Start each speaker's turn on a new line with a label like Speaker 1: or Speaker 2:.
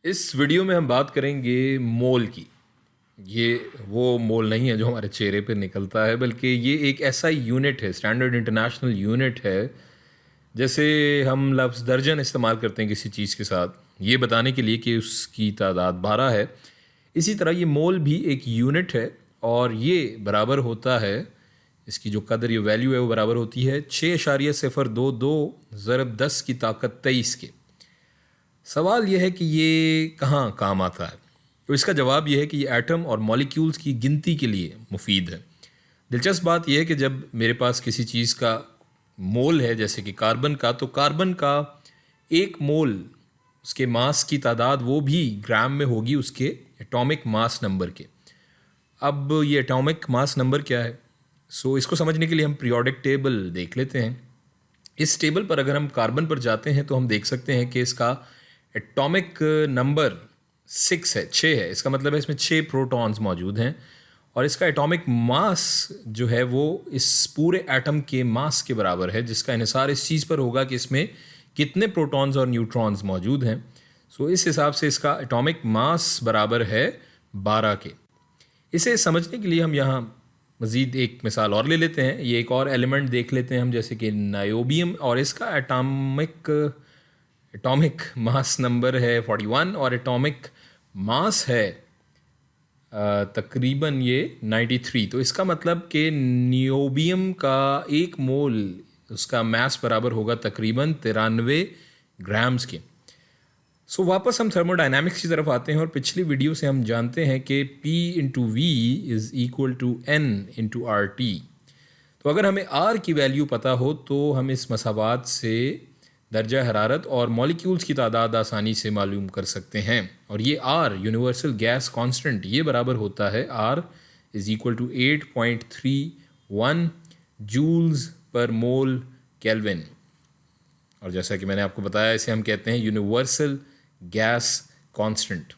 Speaker 1: इस वीडियो में हम बात करेंगे मोल की। ये वो मोल नहीं है जो हमारे चेहरे पे निकलता है, बल्कि ये एक ऐसा यूनिट है, स्टैंडर्ड इंटरनेशनल यूनिट है। जैसे हम लफ्ज़ दर्जन इस्तेमाल करते हैं किसी चीज़ के साथ, ये बताने के लिए कि उसकी तादाद 12 है। इसी तरह ये मोल भी एक यूनिट है और ये बराबर होता है, इसकी जो कदर, ये वैल्यू है, वो बराबर होती है 6.022 ज़रब 10 की ताकत 23 के। सवाल यह है कि ये कहाँ काम आता है। तो इसका जवाब यह है कि ये एटम और मॉलिक्यूल्स की गिनती के लिए मुफीद है। दिलचस्प बात यह है कि जब मेरे पास किसी चीज़ का मोल है, जैसे कि कार्बन का, तो कार्बन का एक मोल, उसके मास की तादाद वो भी ग्राम में होगी उसके एटॉमिक मास नंबर के। अब ये एटॉमिक मास नंबर क्या है? इसको समझने के लिए हम पीरियोडिक टेबल देख लेते हैं। इस टेबल पर अगर हम कार्बन पर जाते हैं तो हम देख सकते हैं कि इसका एटॉमिक नंबर 6 है। इसका मतलब है इसमें 6 प्रोटॉन्स मौजूद हैं और इसका एटॉमिक मास जो है वो इस पूरे एटम के मास के बराबर है, जिसका इन्हिसार इस चीज़ पर होगा कि इसमें कितने प्रोटॉन्स और न्यूट्रॉन्स मौजूद हैं। इस हिसाब से इसका एटॉमिक मास बराबर है 12 के। इसे समझने के लिए हम यहाँ मज़ीद एक मिसाल और ले लेते हैं। ये एक और एलिमेंट देख लेते हैं हम, जैसे कि नायोबियम, और इसका एटॉमिक मास नंबर है 41 और एटॉमिक मास है तकरीबन ये 93। तो इसका मतलब कि नियोबियम का एक मोल, उसका मास बराबर होगा तकरीबन 93 ग्राम्स के। वापस हम थर्मोडाइनमिक्स की तरफ आते हैं और पिछली वीडियो से हम जानते हैं कि P into V is equal to N into R T. तो अगर हमें R की वैल्यू पता हो तो हम इस मसावात से दर्जा हरारत और मॉलिक्यूल्स की तादाद आसानी से मालूम कर सकते हैं। और ये R यूनिवर्सल गैस कांस्टेंट, ये बराबर होता है R is equal to 8.31 joules per mole kelvin. और जैसा कि मैंने आपको बताया, इसे हम कहते हैं यूनिवर्सल गैस कांस्टेंट।